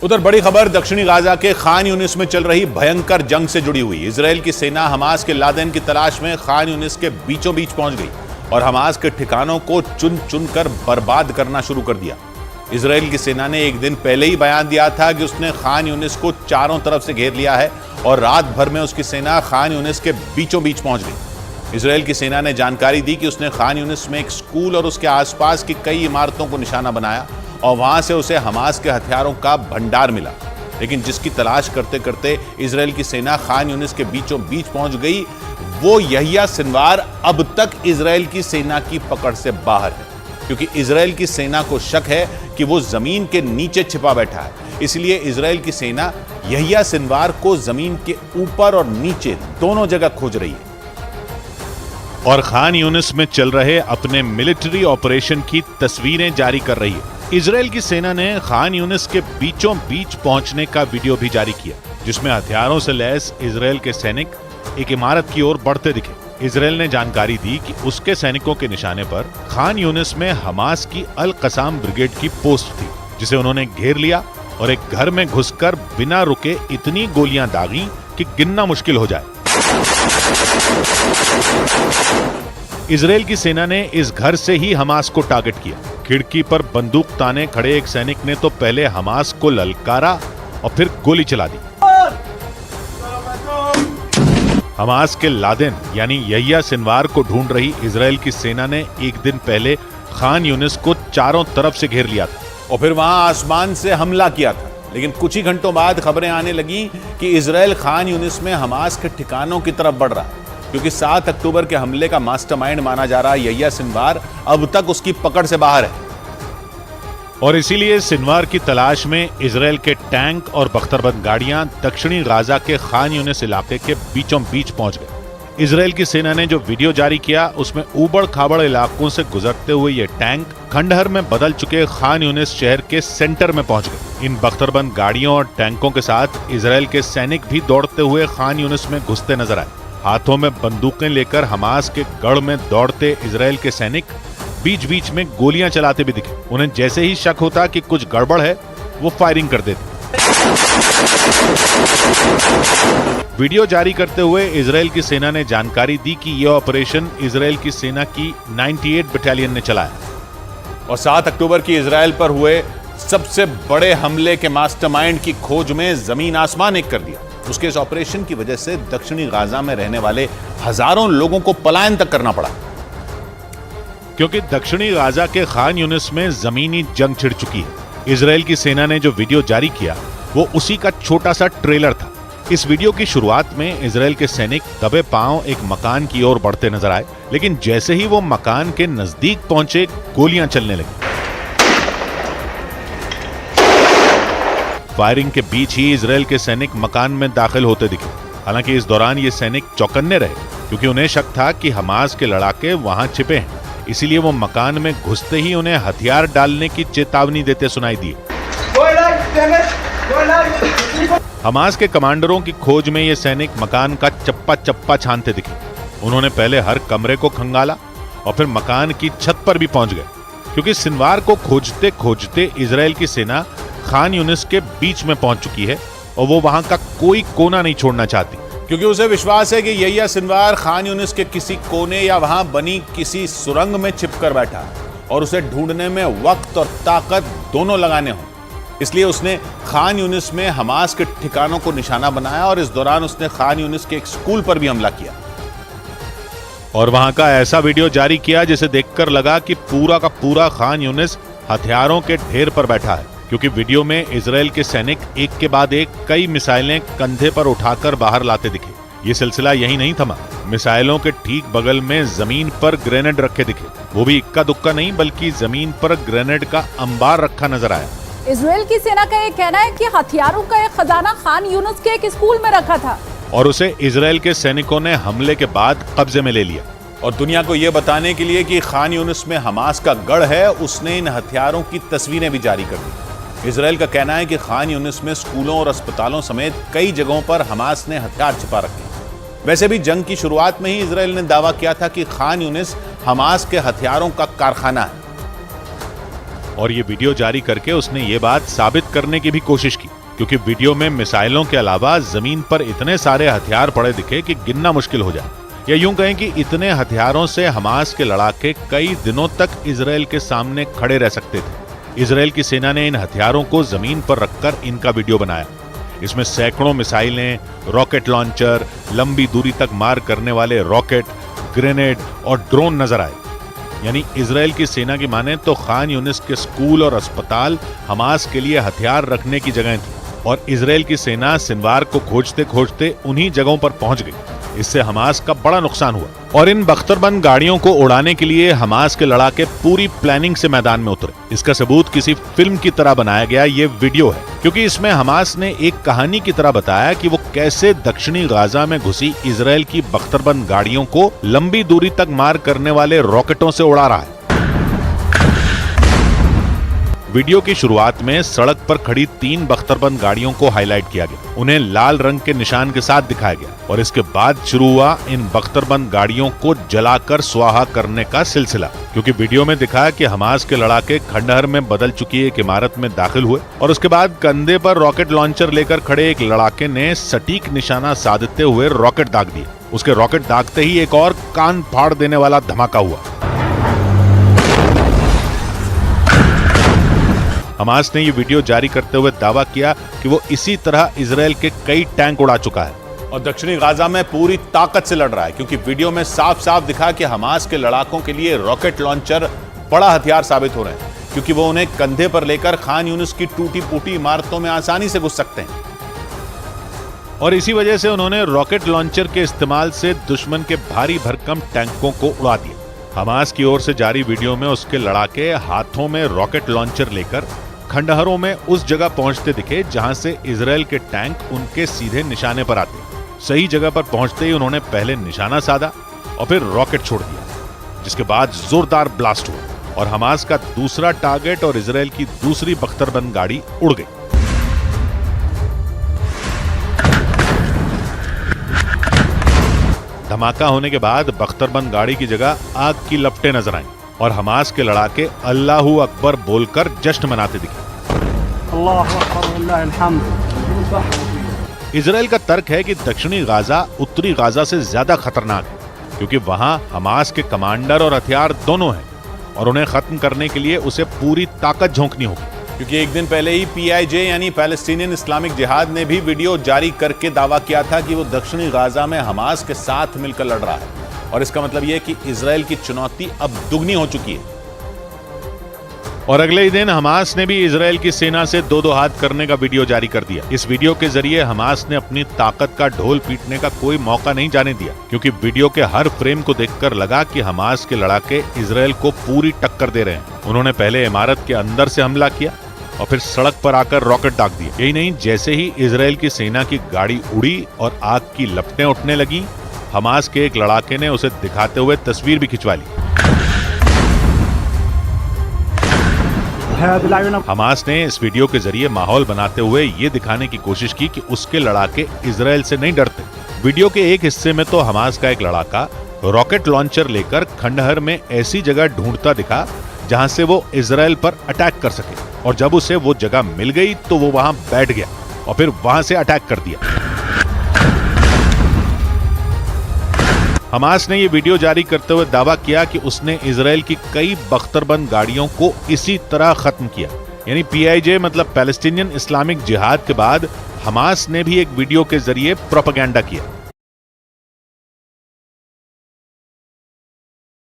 उधर बड़ी खबर दक्षिणी गाजा के खान यूनिस में चल रही भयंकर जंग से जुड़ी हुई। इजराइल की सेना हमास के लादेन की तलाश में खान यूनिस के बीचों बीच पहुंच गई और हमास के ठिकानों को चुन चुन कर बर्बाद करना शुरू कर दिया। इजराइल की सेना ने एक दिन पहले ही बयान दिया था कि उसने खान यूनिस को चारों तरफ से घेर लिया है और रात भर में उसकी सेना खान यूनिस के बीचों बीच पहुंच गई। इजराइल की सेना ने जानकारी दी कि उसने खान यूनिस में एक स्कूल और उसके आसपास की कई इमारतों को निशाना बनाया और वहां से उसे हमास के हथियारों का भंडार मिला, लेकिन जिसकी तलाश करते करते इजराइल की सेना खान यूनिस के बीचों बीच पहुंच गई, वो यहिया सिनवार अब तक इजराइल की सेना की पकड़ से बाहर है, क्योंकि इजराइल की सेना को शक है कि वो जमीन के नीचे छिपा बैठा है। इसलिए इजराइल की सेना यहिया सिनवार को जमीन के ऊपर और नीचे दोनों जगह खोज रही है और खान यूनिस में चल रहे अपने मिलिट्री ऑपरेशन की तस्वीरें जारी कर रही है। इजराइल की सेना ने खान यूनिस के बीचों बीच पहुंचने का वीडियो भी जारी किया, जिसमें हथियारों से लैस इजराइल के सैनिक एक इमारत की ओर बढ़ते दिखे। इजराइल ने जानकारी दी कि उसके सैनिकों के निशाने पर खान यूनिस में हमास की अल कसाम ब्रिगेड की पोस्ट थी, जिसे उन्होंने घेर लिया और एक घर में घुसकर बिना रुके इतनी गोलियां दागी कि गिनना मुश्किल हो जाए। इजराइल की सेना ने इस घर से ही हमास को टारगेट किया। खिड़की पर बंदूक ताने खड़े एक सैनिक ने तो पहले हमास को ललकारा और फिर गोली चला दी। हमास के लादेन यानी यहिया सिनवार को ढूंढ रही इजराइल की सेना ने एक दिन पहले खान यूनिस को चारों तरफ से घेर लिया था और फिर वहां आसमान से हमला किया था। लेकिन कुछ ही घंटों बाद खबरें आने लगी कि इजराइल खान यूनिस में हमास के ठिकानों की तरफ बढ़ रहा है, क्योंकि 7 अक्टूबर के हमले का मास्टरमाइंड माना जा रहा यहिया सिनवार अब तक उसकी पकड़ से बाहर है। और इसीलिए सिनवार की तलाश में इजराइल के टैंक और बख्तरबंद गाड़ियां दक्षिणी गाजा के खान यूनिस इलाके के बीचों बीच पहुंच गए। इजराइल की सेना ने जो वीडियो जारी किया उसमें ऊबड़ खाबड़ इलाकों से गुजरते हुए ये टैंक खंडहर में बदल चुके खान यूनिस शहर के सेंटर में पहुंच गए। इन बख्तरबंद गाड़ियों और टैंकों के साथ इजराइल के सैनिक भी दौड़ते हुए खान यूनिस में घुसते नजर आए। हाथों में बंदूकें लेकर हमास के गढ़ में दौड़ते इजराइल के सैनिक बीच बीच में गोलियां चलाते भी दिखे। उन्हें जैसे ही शक होता कि कुछ गड़बड़ है, वो फायरिंग कर देते। वीडियो जारी करते हुए इजराइल की सेना ने जानकारी दी कि यह ऑपरेशन इजराइल की सेना की 98 बटालियन ने चलाया और 7 अक्टूबर की इजराइल पर हुए सबसे बड़े हमले के मास्टरमाइंड की खोज में जमीन आसमान एक कर दिया। उसके इस ऑपरेशन की वजह से दक्षिणी गाजा में रहने वाले हजारों लोगों को पलायन तक करना पड़ा, क्योंकि दक्षिणी गाजा के खान यूनिस में जमीनी जंग छिड़ चुकी है। इजराइल की सेना ने जो वीडियो जारी किया वो उसी का छोटा सा ट्रेलर था। इस वीडियो की शुरुआत में इजराइल के सैनिक दबे पांव एक मकान की ओर बढ़ते नजर आए, लेकिन जैसे ही वो मकान के नजदीक पहुंचे गोलियां चलने लगी। फायरिंग के बीच ही इजराइल के सैनिक मकान में दाखिल होते दिखे। हालांकि इस दौरान ये सैनिक चौकन्ने रहे, क्योंकि उन्हें शक था कि हमास के लड़ाके वहां छिपे हैं। इसीलिए वो मकान में घुसते ही उन्हें हथियार डालने की चेतावनी देते सुनाई दी। हमास के कमांडरों की खोज में ये सैनिक मकान का चप्पा चप्पा छानते दिखे। उन्होंने पहले हर कमरे को खंगाला और फिर मकान की छत पर भी पहुंच गए, क्योंकि सिनवार को खोजते खोजते इजराइल की सेना खान यूनिस के बीच में पहुंच चुकी है और वो वहां का कोई कोना नहीं छोड़ना चाहती, क्योंकि उसे विश्वास है कि यहिया सिनवार खान यूनिस के किसी कोने या वहां बनी किसी सुरंग में छिपकर बैठा और उसे ढूंढने में वक्त और ताकत दोनों लगाने हों। इसलिए उसने खान यूनिस में हमास के ठिकानों को निशाना बनाया और इस दौरान उसने खान यूनिस के एक स्कूल पर भी हमला किया और वहां का ऐसा वीडियो जारी किया जिसे देखकर लगा कि पूरा का पूरा खान यूनिस हथियारों के ढेर पर बैठा है, क्योंकि वीडियो में इजराइल के सैनिक एक के बाद एक कई मिसाइलें कंधे पर उठाकर बाहर लाते दिखे। ये सिलसिला यही नहीं थमा, मिसाइलों के ठीक बगल में जमीन पर ग्रेनेड रखे दिखे। वो भी इक्का दुक्का नहीं, बल्कि जमीन पर ग्रेनेड का अंबार रखा नजर आया। इजराइल की सेना का ये कहना है कि हथियारों का एक खजाना खान यूनिस के एक स्कूल में रखा था और उसे इजराइल के सैनिकों ने हमले के बाद कब्जे में ले लिया। और दुनिया को यह बताने के लिए कि खान यूनिस में हमास का गढ़ है, उसने इन हथियारों की तस्वीरें भी जारी कर दी। इजराइल का कहना है कि खान यूनिस में स्कूलों और अस्पतालों समेत कई जगहों पर हमास ने हथियार छिपा रखे। वैसे भी जंग की शुरुआत में ही इजराइल ने दावा किया था कि खान यूनिस हमास के हथियारों का कारखाना है। और ये वीडियो जारी करके उसने ये बात साबित करने की भी कोशिश की, क्योंकि वीडियो में मिसाइलों के अलावा जमीन पर इतने सारे हथियार पड़े दिखे कि गिनना मुश्किल हो जाए। या यूं कहें कि इतने हथियारों से हमास के लड़ाके कई दिनों तक इजराइल के सामने खड़े रह सकते थे। इजराइल की सेना ने इन हथियारों को जमीन पर रखकर इनका वीडियो बनाया। इसमें सैकड़ों मिसाइलें, रॉकेट लॉन्चर, लंबी दूरी तक मार करने वाले रॉकेट, ग्रेनेड और ड्रोन नजर आए। यानी इजराइल की सेना की माने तो खान यूनिस के स्कूल और अस्पताल हमास के लिए हथियार रखने की जगह थी, और इजराइल की सेना सिनवार को खोजते खोजते उन्हीं जगहों पर पहुंच गई। इससे हमास का बड़ा नुकसान हुआ, और इन बख्तरबंद गाड़ियों को उड़ाने के लिए हमास के लड़ाके पूरी प्लानिंग से मैदान में उतरे। इसका सबूत किसी फिल्म की तरह बनाया गया ये वीडियो है, क्योंकि इसमें हमास ने एक कहानी की तरह बताया कि वो कैसे दक्षिणी गाजा में घुसी इजराइल की बख्तरबंद गाड़ियों को लंबी दूरी तक मार करने वाले रॉकेटों से उड़ा रहा है। वीडियो की शुरुआत में सड़क पर खड़ी 3 बख्तरबंद गाड़ियों को हाईलाइट किया गया, उन्हें लाल रंग के निशान के साथ दिखाया गया, और इसके बाद शुरू हुआ इन बख्तरबंद गाड़ियों को जलाकर स्वाहा करने का सिलसिला। क्योंकि वीडियो में दिखाया कि हमास के लड़ाके खंडहर में बदल चुकी एक इमारत में दाखिल हुए, और उसके बाद कंधे पर रॉकेट लॉन्चर लेकर खड़े एक लड़ाके ने सटीक निशाना साधते हुए रॉकेट दाग दिए। उसके रॉकेट दागते ही एक और कान फाड़ देने वाला धमाका हुआ। हमास ने ये वीडियो जारी करते हुए दावा किया कि वो इसी तरह इजराइल के कई टैंक उड़ा चुका है और दक्षिणी गाजा में पूरी ताकत से लड़ रहा है, क्योंकि वीडियो में साफ साफ दिखा कि हमास के लड़ाकों के लिए रॉकेट लॉन्चर बड़ा हथियार साबित हो रहे हैं, क्योंकि वो उन्हें कंधे पर लेकर खान यूनिस की टूटी फूटी इमारतों में आसानी से घुस सकते हैं। और इसी वजह से उन्होंने रॉकेट लॉन्चर के इस्तेमाल से दुश्मन के भारी भरकम टैंकों को उड़ा दिया। हमास की ओर से जारी वीडियो में उसके लड़ाके हाथों में रॉकेट लॉन्चर लेकर खंडहरों में उस जगह पहुंचते दिखे जहां से इजराइल के टैंक उनके सीधे निशाने पर आते। सही जगह पर पहुंचते ही उन्होंने पहले निशाना साधा और फिर रॉकेट छोड़ दिया, जिसके बाद जोरदार ब्लास्ट हुआ और हमास का दूसरा टारगेट और इजराइल की दूसरी बख्तरबंद गाड़ी उड़ गई। धमाका होने के बाद बख्तरबंद गाड़ी की जगह आग की लपटें नजर आईं और हमास के लड़ाके अल्लाहू अकबर बोलकर जश्न मनाते दिखे। इजराइल का तर्क है कि दक्षिणी गाजा उत्तरी गाजा से ज्यादा खतरनाक है, क्योंकि वहां हमास के कमांडर और हथियार दोनों हैं और उन्हें खत्म करने के लिए उसे पूरी ताकत झोंकनी होगी। क्योंकि एक दिन पहले ही PIJ यानी पैलेस्टीनियन इस्लामिक जिहाद ने भी वीडियो जारी करके दावा किया था कि वो दक्षिणी गाजा में हमास के साथ मिलकर लड़ रहा है, और इसका मतलब यह है कि इजराइल की चुनौती अब दुगनी हो चुकी है। और अगले ही दिन हमास ने भी इजराइल की सेना से दो हाथ करने का वीडियो जारी कर दिया। इस वीडियो के जरिए हमास ने अपनी ताकत का ढोल पीटने का कोई मौका नहीं जाने दिया, क्योंकि वीडियो के हर फ्रेम को देखकर लगा कि हमास के लड़ाके इजराइल को पूरी टक्कर दे रहे हैं। उन्होंने पहले इमारत के अंदर से हमला किया और फिर सड़क पर आकर रॉकेट दाग दिए। यही नहीं, जैसे ही इजराइल की सेना की गाड़ी उड़ी और आग की लपटें उठने लगी, हमास के एक लड़ाके ने उसे दिखाते हुए तस्वीर भी खिंचवा ली। हमास ने इस वीडियो के जरिए माहौल बनाते हुए ये दिखाने की कोशिश की कि उसके लड़ाके इजराइल से नहीं डरते। वीडियो के एक हिस्से में तो हमास का एक लड़ाका रॉकेट लॉन्चर लेकर खंडहर में ऐसी जगह ढूंढता दिखा जहां से वो इजराइल पर अटैक कर सके, और जब उसे वो जगह मिल गई तो वो वहां बैठ गया और फिर वहां से अटैक कर दिया। हमास ने ये वीडियो जारी करते हुए दावा किया कि उसने इजराइल की कई बख्तरबंद गाड़ियों को इसी तरह खत्म किया। यानी PIJ मतलब पैलेस्टीनियन इस्लामिक जिहाद के बाद हमास ने भी एक वीडियो के जरिए प्रोपेगेंडा किया।